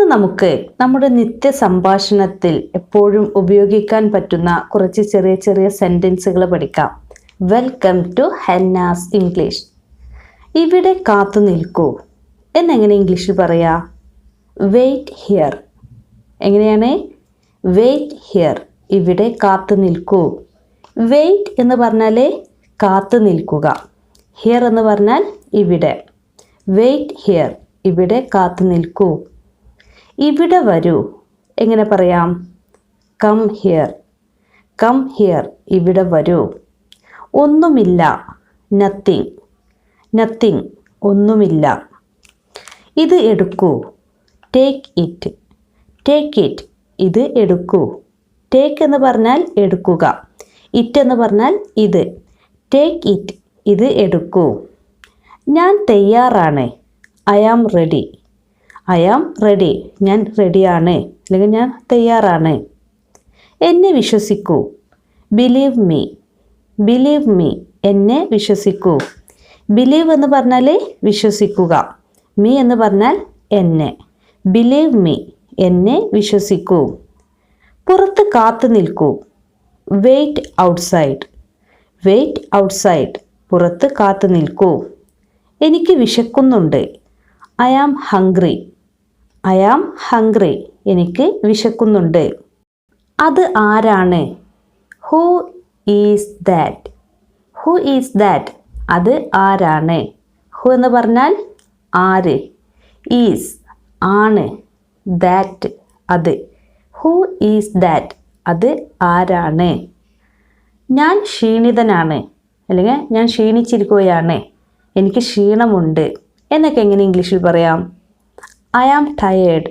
ഇന്ന് നമുക്ക് നമ്മുടെ നിത്യ സംഭാഷണത്തിൽ എപ്പോഴും ഉപയോഗിക്കാൻ പറ്റുന്ന കുറച്ച് ചെറിയ ചെറിയ സെന്റൻസുകൾ പഠിക്കാം. Welcome to Henna's English. ഇവിടെ കാത്തു നിൽക്കൂ എന്നെങ്ങനെ ഇംഗ്ലീഷിൽ പറയാ? Wait here. എങ്ങനെയാണ്? Wait here. ഇവിടെ കാത്തു നിൽക്കൂ. വെയിറ്റ് എന്ന് പറഞ്ഞാൽ കാത്തു നിൽക്കുക. ഹിയർ എന്ന് പറഞ്ഞാൽ ഇവിടെ. Wait here. ഇവിടെ കാത്തു നിൽക്കൂ. ഇവിടെ വരൂ എങ്ങനെ പറയാം? Come here. Come here. ഇവിടെ വരൂ. ഒന്നുമില്ല. നത്തിങ്. നത്തിങ്. ഒന്നുമില്ല. ഇത് എടുക്കൂ. Take it. Take it. ഇത് എടുക്കൂ. ടേക്ക് എന്ന് പറഞ്ഞാൽ എടുക്കുക. ഇറ്റ് എന്ന് പറഞ്ഞാൽ ഇത്. Take it. ഇത് എടുക്കൂ. ഞാൻ തയ്യാറാണ്. I am ready. I am ready. ഞാൻ റെഡിയാണ്, അല്ലെങ്കിൽ ഞാൻ തയ്യാറാണ്. എന്നെ വിശ്വസിക്കൂ. Believe me. Believe me. എന്നെ വിശ്വസിക്കൂ. ബിലീവ് എന്ന് പറഞ്ഞാൽ വിശ്വസിക്കുക. മീ എന്ന് പറഞ്ഞാൽ എന്നെ. Believe me. എന്നെ വിശ്വസിക്കൂ. പുറത്ത് കാത്തു നിൽക്കൂ. Wait outside. Wait outside. പുറത്ത് കാത്തു നിൽക്കൂ. എനിക്ക് വിശക്കുന്നുണ്ട്. I am hungry. I am hungry. എനിക്ക് വിശക്കുന്നുണ്ട്. അത് ആരാണ്? Who is that. Who is that. അത് ആരാണ്? ഹൂ എന്ന് പറഞ്ഞാൽ ആര്. ഈസ് ആണ്. ദാറ്റ് അത്. Who is that. അത് ആരാണ്? ഞാൻ ക്ഷീണിതനാണ്, അല്ലെങ്കിൽ ഞാൻ ക്ഷീണിച്ചിരിക്കുകയാണ്, എനിക്ക് ക്ഷീണമുണ്ട് എന്നൊക്കെ എങ്ങനെ ഇംഗ്ലീഷിൽ പറയാം? I am tired.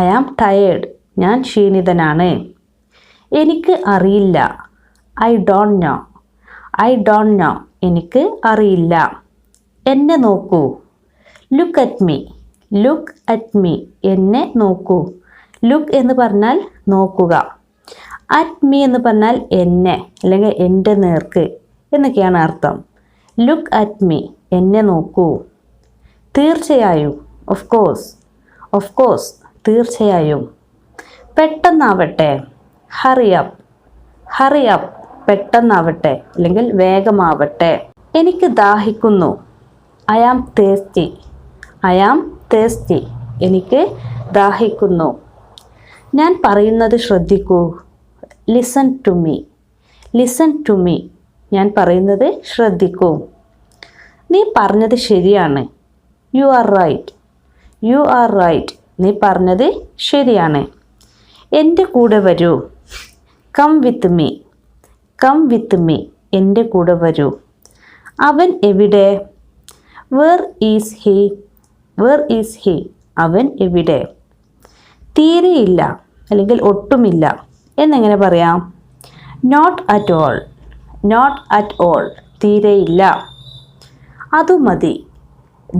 I am tired. ഞാൻ ക്ഷീണിതനാണ്. എനിക്ക് അറിയില്ല. I don't know. I don't know. എനിക്ക് അറിയില്ല. എന്നെ നോക്കൂ. Look at me. Look at me. എന്നെ നോക്കൂ. ലുക്ക് എന്ന് പറഞ്ഞാൽ നോക്കുക. അറ്റ് മീ എന്ന് പറഞ്ഞാൽ എന്നെ, അല്ലെങ്കിൽ എൻ്റെ നേർക്ക് എന്നൊക്കെയാണ് അർത്ഥം. Look at me. എന്നെ നോക്കൂ. തീർച്ചയായും. Of course. Of course. തീർച്ചയായും. പെട്ടെന്നാവട്ടെ. Hurry up. Hurry up. പെട്ടെന്നാവട്ടെ, അല്ലെങ്കിൽ വേഗമാവട്ടെ. എനിക്ക് ദാഹിക്കുന്നു. I am thirsty. I am thirsty. എനിക്ക് ദാഹിക്കുന്നു. ഞാൻ പറയുന്നത് ശ്രദ്ധിക്കൂ. Listen to me. Listen to me. ഞാൻ പറയുന്നത് ശ്രദ്ധിക്കൂ. നീ പറഞ്ഞത് ശരിയാണ്. You are right. You are right. നീ പറഞ്ഞത് ശരിയാണ്. എൻ്റെ കൂടെ വരൂ. Come with me. Come with me. എൻ്റെ കൂടെ വരൂ. അവൻ എവിടെ? Where is he. Where is he. അവൻ എവിടെ? തീരെയില്ല, അല്ലെങ്കിൽ ഒട്ടുമില്ല എന്നെങ്ങനെ പറയാം? Not at all. Not at all. തീരെയില്ല. അതു മതി.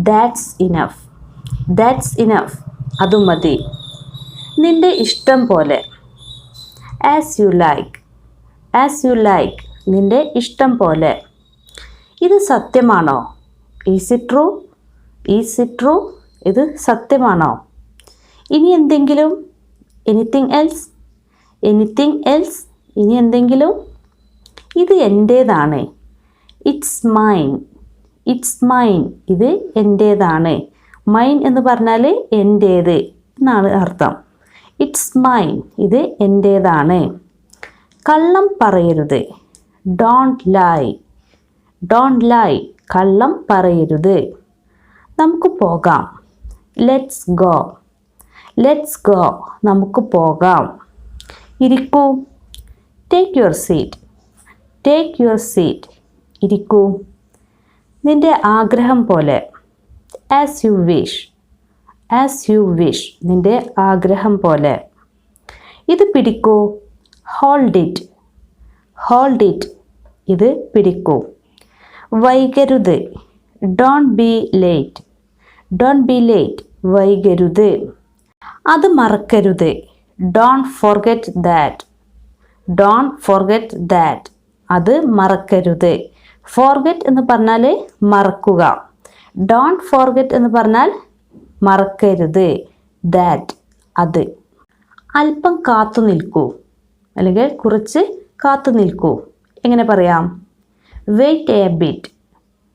That's enough. That's enough. അതു മതി. നിൻ്റെ ഇഷ്ടം പോലെ. As you like. As you like. നിൻ്റെ ഇഷ്ടം പോലെ. ഇത് സത്യമാണോ? Is it true. Is it true. ഇത് സത്യമാണോ? ഇനി എന്തെങ്കിലും? Anything else. Anything else. ഇനി എന്തെങ്കിലും? ഇത് എൻ്റേതാണ്. It's mine. It's mine. ഇത് എൻ്റേതാണ്. മൈൻ എന്ന് പറഞ്ഞാൽ എൻ്റേത് എന്നാണ് അർത്ഥം. It's mine. ഇത് എൻ്റേതാണ്. കള്ളം പറയരുത്. Don't lie. Don't lie. കള്ളം പറയരുത്. നമുക്ക് പോകാം. Let's go. Let's go. നമുക്ക് പോകാം. ഇരിക്കൂ. Take your seat. Take your seat. ഇരിക്കൂ. നിൻ്റെ ആഗ്രഹം പോലെ. As you wish. As you wish. നിൻ്റെ ആഗ്രഹം പോലെ. ഇത് പിടിക്കൂ. Hold it. Hold it. ഇത് പിടിക്കൂ. വൈകരുത്. Don't be late. Don't be late. വൈകരുത്. അത് മറക്കരുത്. Don't forget that. Don't forget that. അത് മറക്കരുത്. ഫോർഗെറ്റ് എന്ന് പറഞ്ഞാൽ മറക്കുക. ഡോണ്ട് ഫോർഗെറ്റ് എന്ന് പറഞ്ഞാൽ മറക്കരുത്. ദാറ്റ് അത്. അല്പം കാത്തു നിൽക്കൂ അല്ലെങ്കിൽ കുറച്ച് കാത്തു നിൽക്കൂ. എങ്ങനെ പറയാം? Wait a bit.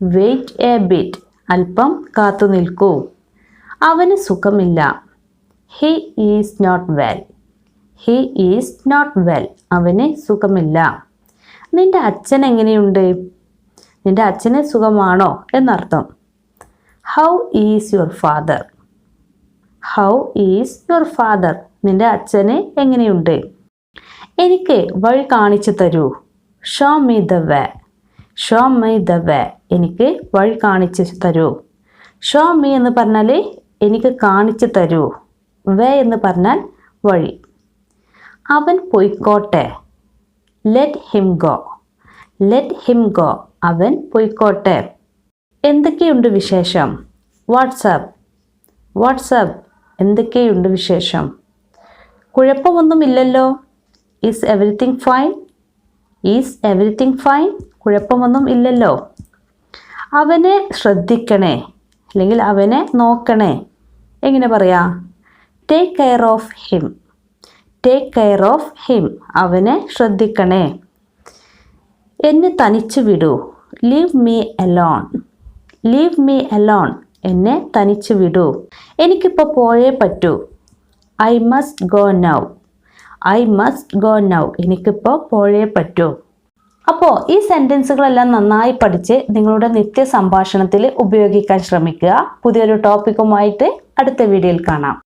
Wait a bit. അല്പം കാത്തു നിൽക്കൂ. അവന് സുഖമില്ല. He is not well. He is not well. അവന് സുഖമില്ല. നിന്റെ അച്ഛൻ എങ്ങനെയുണ്ട്? നിന്റെ അച്ഛന് സുഖമാണോ എന്നർത്ഥം. How is your father? How is your father? നിന്റെ അച്ഛന് എങ്ങനെയുണ്ട്? എനിക്ക് വഴി കാണിച്ചു തരൂ. Show me the way. Show me the way. എനിക്ക് വഴി കാണിച്ചു തരൂ. ഷോ മീ എന്ന് പറഞ്ഞാൽ എനിക്ക് കാണിച്ചു തരൂ. വേ എന്ന് പറഞ്ഞാൽ വഴി. അവൻ പൊയ്ക്കോട്ടെ. Let him go. Let him go. അവൻ പൊയ്ക്കോട്ടെ. എന്തൊക്കെയുണ്ട് വിശേഷം? വാട്സാപ്പ്. വാട്സാപ്പ്. എന്തൊക്കെയുണ്ട് വിശേഷം? കുഴപ്പമൊന്നുമില്ലല്ലോ. Is everything fine. Is everything fine. കുഴപ്പമൊന്നും ഇല്ലല്ലോ. അവനെ ശ്രദ്ധിക്കണേ അല്ലെങ്കിൽ അവനെ നോക്കണേ. എങ്ങനെ പറയാ? Take care of him. Take care of him. അവനെ ശ്രദ്ധിക്കണേ. എന്നെ തനിച്ചു വിടൂ. Leave me alone. Leave me alone. എന്നെ തനിച്ചു വിടൂ. എനിക്കിപ്പോൾ പോയേ പറ്റൂ. I must go now. I must go now. എനിക്കിപ്പോൾ പോയേ പറ്റൂ. അപ്പോൾ ഈ സെൻറ്റൻസുകളെല്ലാം നന്നായി പഠിച്ച് നിങ്ങളുടെ നിത്യ സംഭാഷണത്തിൽ ഉപയോഗിക്കാൻ ശ്രമിക്കുക. പുതിയൊരു ടോപ്പിക്കുമായിട്ട് അടുത്ത വീഡിയോയിൽ കാണാം.